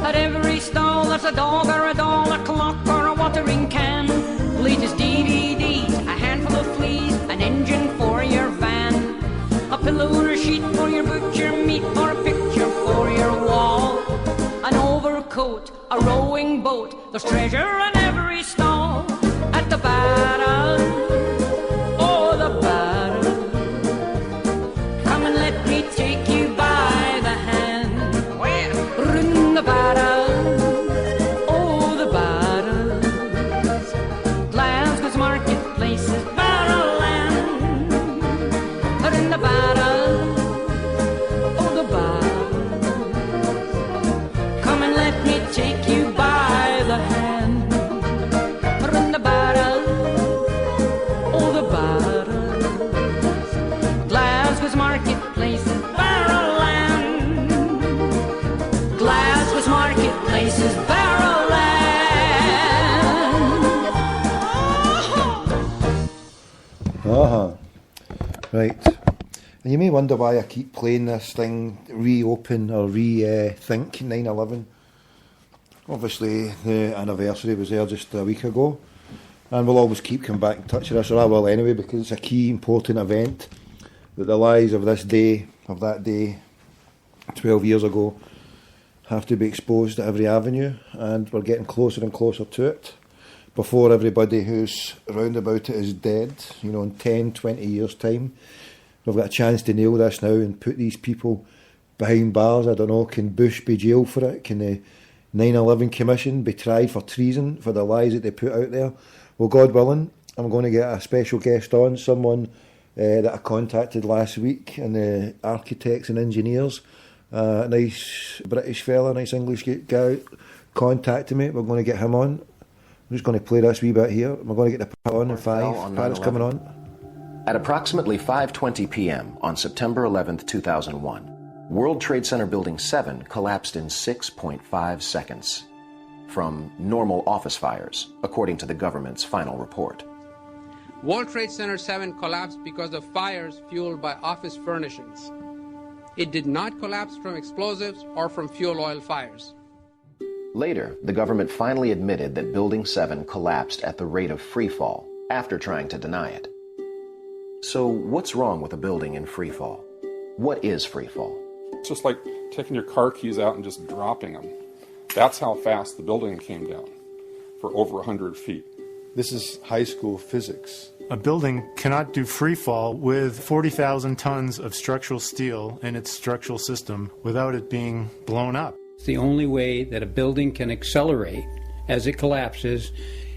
At every stall there's a dog or a doll, a clock or a watering can. Latest DVDs, a handful of fleas, an engine for your van, a pillow or a sheet for your butcher meat, or a picture for your wall, an overcoat, a rowing boat. There's treasure in every stall. At the barrel, oh the barrel, come and let me take you by the hand. Run the barrel, oh the barrels, Glasgow's marketplace is barrel land. Run the barrel, oh the barrels, come and let me take you by the hand. Run the barrel, oh the barrels, Glasgow's marketplace is barrel land. Glasgow's marketplace is barrel land. Right. And you may wonder why I keep playing this thing, reopen or rethink 9/11. Obviously, the anniversary was there just a week ago, and we'll always keep coming back in touch with this, or I will anyway, because it's a key, important event that the lies of this day, of that day, 12 years ago, have to be exposed at every avenue, and we're getting closer and closer to it. Before everybody who's round about it is dead, you know, in 10, 20 years' time, we've got a chance to nail this now and put these people behind bars. I don't know, can Bush be jailed for it? Can the 9/11 Commission be tried for treason for the lies that they put out there? Well, God willing, I'm going to get a special guest on, someone that I contacted last week, and the architects and engineers, a nice British fella, nice English guy, contacted me. We're going to get him on. I'm just going to play this wee bit here. We're going to get the part on in 5. Pat's coming on. At approximately 5:20 p.m. on September 11th, 2001, World Trade Center Building 7 collapsed in 6.5 seconds from normal office fires, according to the government's final report. World Trade Center 7 collapsed because of fires fueled by office furnishings. It did not collapse from explosives or from fuel oil fires. Later, the government finally admitted that Building 7 collapsed at the rate of free fall, after trying to deny it. So what's wrong with a building in free fall? What is free fall? It's just like taking your car keys out and just dropping them. That's how fast the building came down, for over 100 feet. This is high school physics. A building cannot do free fall with 40,000 tons of structural steel in its structural system without it being blown up. The only way that a building can accelerate as it collapses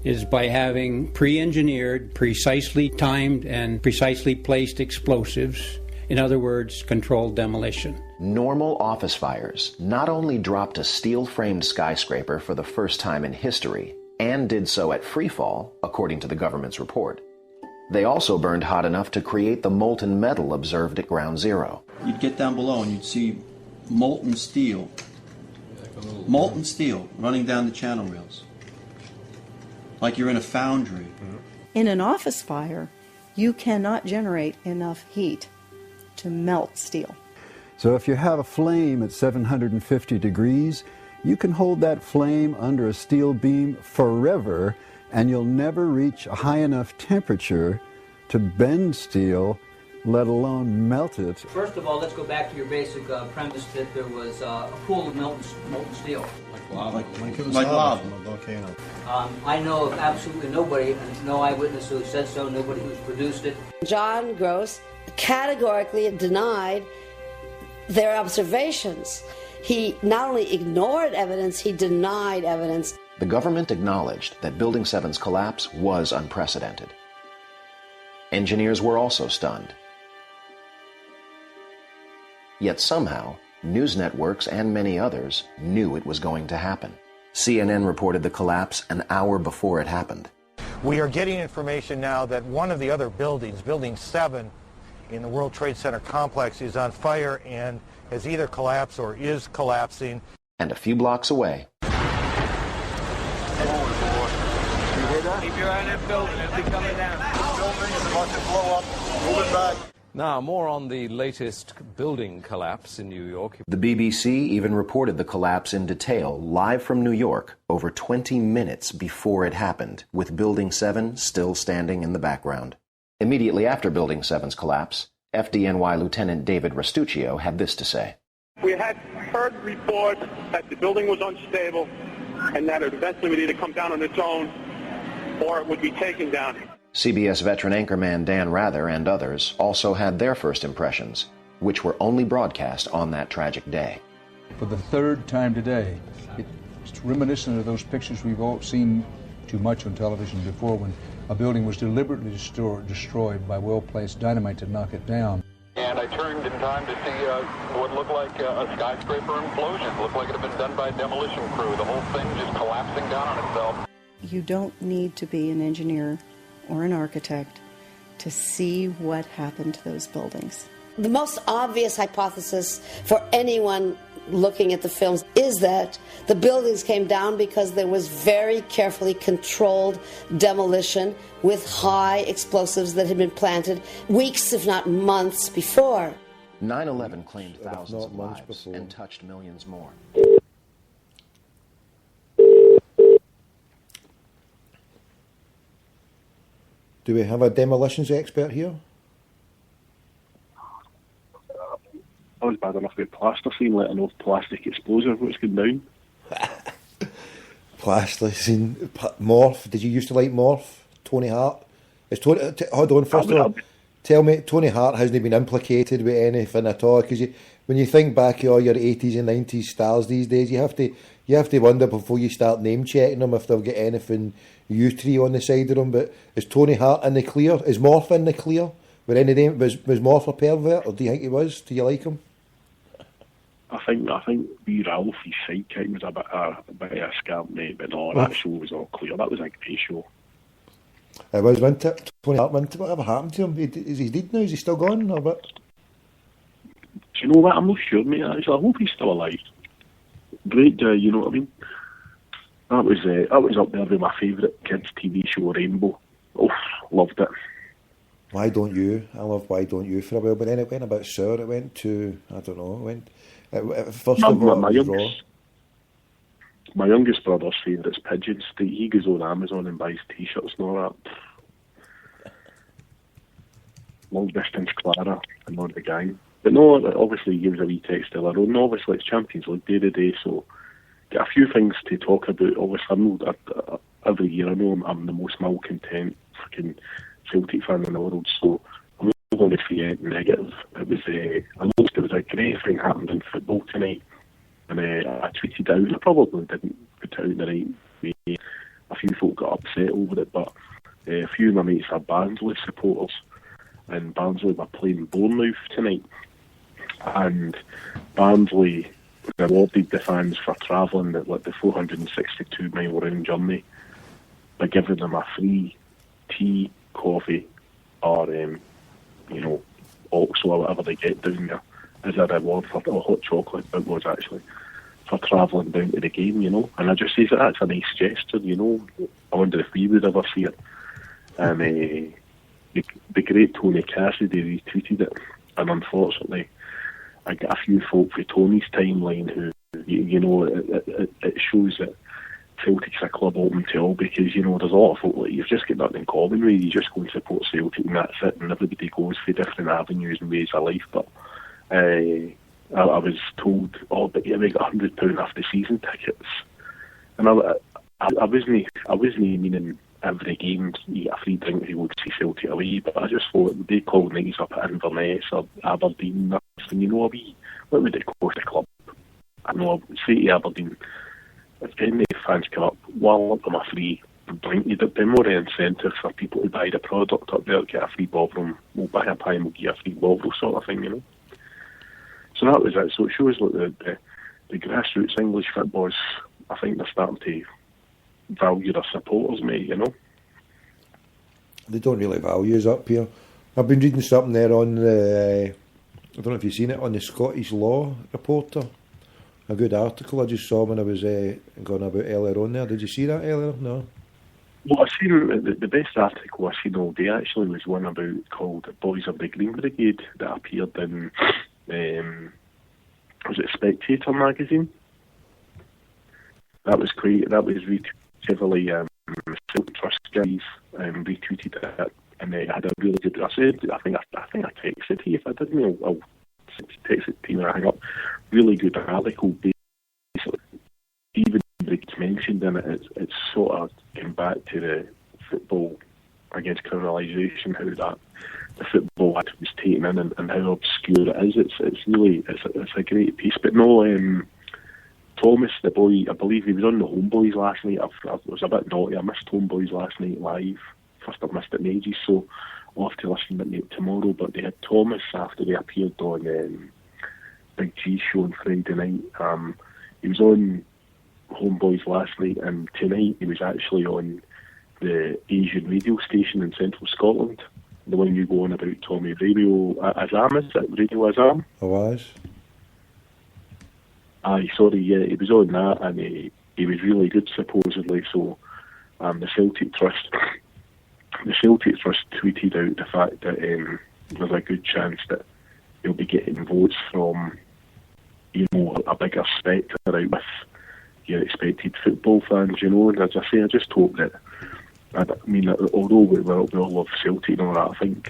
is by having pre-engineered, precisely timed, and precisely placed explosives. In other words, controlled demolition. Normal office fires not only dropped a steel-framed skyscraper for the first time in history, and did so at free fall, according to the government's report, they also burned hot enough to create the molten metal observed at ground zero. You'd get down below and you'd see molten steel running down the channel rails, like you're in a foundry. In an office fire, you cannot generate enough heat to melt steel. So if you have a flame at 750 degrees, you can hold that flame under a steel beam forever, and you'll never reach a high enough temperature to bend steel, let alone melt it. First of all, let's go back to your basic premise that there was a pool of molten steel. Like lava. Volcano. I know of absolutely nobody, and no eyewitness who said so, nobody who's produced it. John Gross categorically denied their observations. He not only ignored evidence, he denied evidence. The government acknowledged that Building 7's collapse was unprecedented. Engineers were also stunned. Yet somehow, news networks and many others knew it was going to happen. CNN reported the collapse an hour before it happened. We are getting information now that one of the other buildings, Building 7, in the World Trade Center complex is on fire and has either collapsed or is collapsing. And a few blocks away, Keep your eye on that building. It'll be coming down. This building is about to blow up. Moving back. Now, more on the latest building collapse in New York. The BBC even reported the collapse in detail live from New York over 20 minutes before it happened, with Building 7 still standing in the background. Immediately after Building 7's collapse, FDNY Lieutenant David Rastuccio had this to say. We had heard reports that the building was unstable and that it eventually would either come down on its own or it would be taken down. CBS veteran anchorman Dan Rather and others also had their first impressions, which were only broadcast on that tragic day. For the third time today, it's reminiscent of those pictures we've all seen too much on television before, when a building was deliberately destroyed by well-placed dynamite to knock it down. And I turned in time to see what looked like a skyscraper implosion. It looked like it had been done by a demolition crew. The whole thing just collapsing down on itself. You don't need to be an engineer or an architect to see what happened to those buildings. The most obvious hypothesis for anyone looking at the films is that the buildings came down because there was very carefully controlled demolition with high explosives that had been planted weeks, if not months, before. 9/11 claimed thousands of lives and touched millions more. Do we have a demolitions expert here? I was bad enough with plasticine, letting off plastic explosive what's going down. Plasticine, Morph. Did you used to like Morph? Tony Hart? Hold on, first of all, tell me, Tony Hart hasn't been implicated with anything at all, because when you think back to all your 80s and 90s stars these days, you have to wonder before you start name checking them if they've got anything U3 on the side of them. But is Tony Hart in the clear? Is Morph in the clear? Was Morph a pervert, or do you think he was? Do you like him? I think wee Ralph, his sidekick, was a bit of a scamp, mate, but no, that show was all clear. That was a great show. It was, wasn't it? Tony Hart, whatever happened to him? Is he dead now? Is he still gone, or what? Do you know what? I'm not sure, mate. I hope he's still alive. Great guy, you know what I mean? That was up there with my favourite kids' TV show, Rainbow. Oh, loved it. Why Don't You? I loved Why Don't You for a while, but then it went a bit sour. It went to, I don't know, first of all, my youngest brother's favourite's pigeons. He goes on Amazon and buys T-shirts and all that. Long Distance Clara and all the gang. But no, obviously he gives a wee text of their own. Obviously it's Champions League day today, so get a few things to talk about. Obviously, every year I know I'm the most malcontent fucking Celtic fan in the world, so I'm not going to say negative. I noticed there was a great thing happened in football tonight, and I tweeted it out. I probably didn't put it out in the right way. A few folk got upset over it, but a few of my mates are Barnsley supporters, and Barnsley were playing Bournemouth tonight, and Barnsley rewarded the fans for travelling the 462-mile round journey by giving them a free tea, coffee, or oats or whatever they get down there as a reward for hot chocolate. It was actually for travelling down to the game, And I just say that's a nice gesture, I wonder if we would ever see it. And the great Tony Cassidy retweeted it, and unfortunately, I get a few folk for Tony's timeline who, it shows that Celtic's a club open to all, because, there's a lot of folk like you've just got nothing in common with. You just go and support Celtic and that's it, and everybody goes for different avenues and ways of life. But I was told, but you make £100 off the season tickets, and I wasn't meaning every game you get a free drink if you go to see Celtic away, but I just thought they call nights up at Inverness or Aberdeen, and what would it cost a club? I know, say to Aberdeen, if any fans come up, wall up them a free drink, there'd be more incentive for people to buy the product up there, get a free Bovril, we'll buy a pie and we'll get a free Bovril sort of thing, So that was it. So it shows like the grassroots English footballers, I think they're starting to value their supporters, mate, They don't really value us up here. I've been reading something there on I don't know if you've seen it, on the Scottish Law Reporter. A good article I just saw when I was going about earlier on there. Did you see that earlier? No? What I seen, the best article I seen all day actually was one called "Boys of the Green Brigade" that appeared in was it Spectator magazine? That was retweeted heavily. Celtic Trust guys retweeted it, and they had a really good. I think I texted to you. If I didn't, I'll text it to you when I hang up. Really good article. Basically, even it's mentioned in it. It's sort of came back to the football against criminalisation, how that the football act was taken in and how obscure it is. It's a great piece. But no, Thomas, the boy, I believe he was on the Homeboys last night. I was a bit naughty. I missed Homeboys last night live. First I've missed it in ages, so I'll have to listen to it tomorrow. But they had Thomas after they appeared on Big G's show on Friday night. He was on Homeboys last night, and tonight he was actually on the Asian radio station in central Scotland, the one you go on about, Tommy, Radio Azam, is it? Radio Azam? I was. Aye, sorry, yeah, he was on that, and he was really good, supposedly. So the Celtic Trust tweeted out the fact that there's a good chance that he'll be getting votes from, a bigger spectre out with your expected football fans, And as I say, I just hope that, although we all love Celtic and all that, I think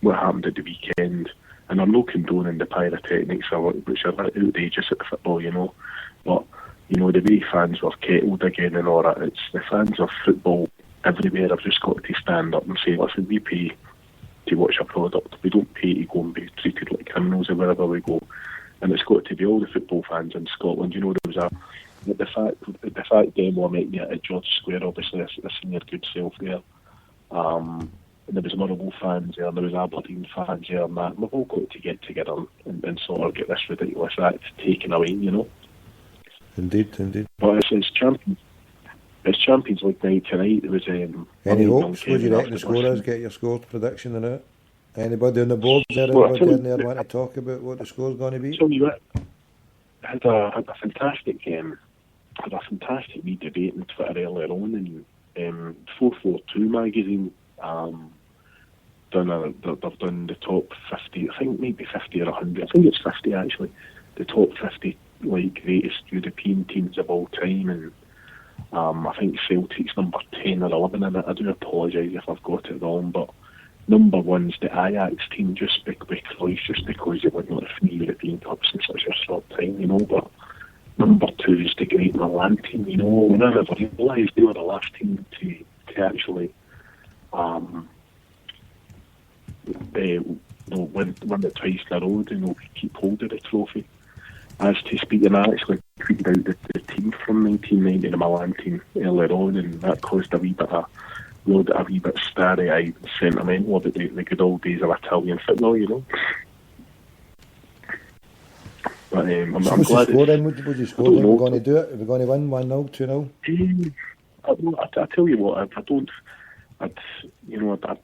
what happened at the weekend, and I'm not condoning the pyrotechnics, which are outrageous at the football, but, the way fans were kettled again and all that, it's the fans of football everywhere have just got to stand up and say, listen, we pay to watch a product, we don't pay to go and be treated like criminals or wherever we go. And it's got to be all the football fans in Scotland. There was the fact them were meeting at George Square, obviously a senior good self there. And there was Motherwell fans there, and there was Aberdeen fans there, and that. We've all got to get together and sort of get this ridiculous act taken away, Indeed. But it's Champions League night tonight. There was any hopes? What do you reckon the score is? Get your score prediction in it. Anybody on the board there? Anybody in there want to talk about what the score's going to be? Tell you what, had a fantastic wee debate on Twitter earlier on, and 442 magazine they've done the top 50. I think maybe 50 or 100. I think it's 50 actually. The top 50 greatest European teams of all time, and I think Celtic's number 10 or 11 in it. I do apologise if I've got it wrong, but number one's the Ajax team, just because they won the 3 European Cups in such a short time, But number two is the great Milan team, We never realised they were the last team to actually win it twice in a row, keep hold of the trophy. As to speaking, I actually tweeted out the team from 1990, the Milan team, earlier on, and that caused a wee bit starry-eyed and sentimental about the good old days of Italian football, But I'm glad. Would you score then? We're going to do it? Are we going to win 1-0, 2-0? I tell you what, I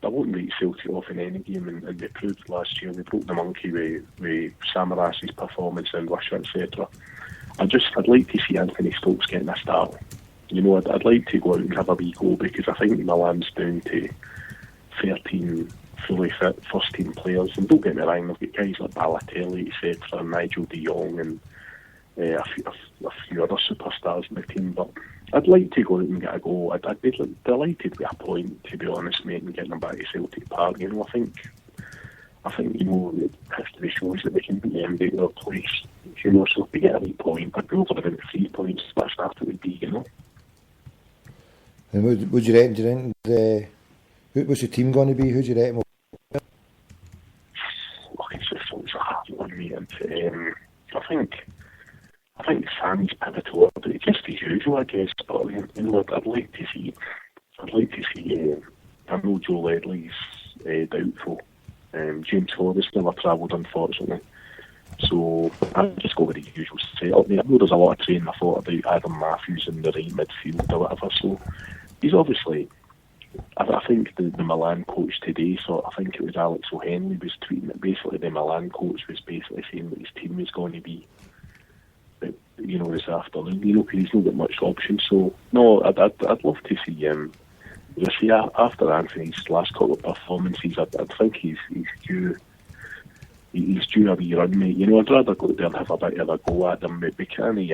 wouldn't rate Celtic off in any game, and they proved last year. They broke the monkey with Samaras's performance in Russia, etc. I'd like to see Anthony Stokes getting a start. I'd like to go out and have a wee go, because I think Milan's down to 13 fully fit first team players. And don't get me wrong, they've got guys like Balotelli, etc., Nigel de Jong, and a few other superstars in the team. But I'd like to go out and get a go. I'd be delighted with a point, to be honest, mate, and getting them back to Celtic Park. I think history shows that we can beat anybody in our place. So if we get a wee point, I'd go for about 3 points. That's after we beat, And would you reckon? What's the team going to be? Who do you reckon? It's a hard one, mate. I think Sammy's pivotal, but it's just as usual, I guess. But I'd like to see. I know Joe Ledley's doubtful. James Horace never travelled, unfortunately. So I'd just go with the usual setup. I know there's a lot of training I thought about Adam Matthews in the right midfield or whatever. So he's obviously. I think the Milan coach today, so I think it was Alex O'Henley, was tweeting that basically the Milan coach was basically saying that his team was going to be you know, this afternoon, you know, because he's not got much option. So, no, I'd love to see him. As I say, after Anthony's last couple of performances, I think he's due a wee run, mate. You know, I'd rather go there and have a bit of a go at him, maybe can he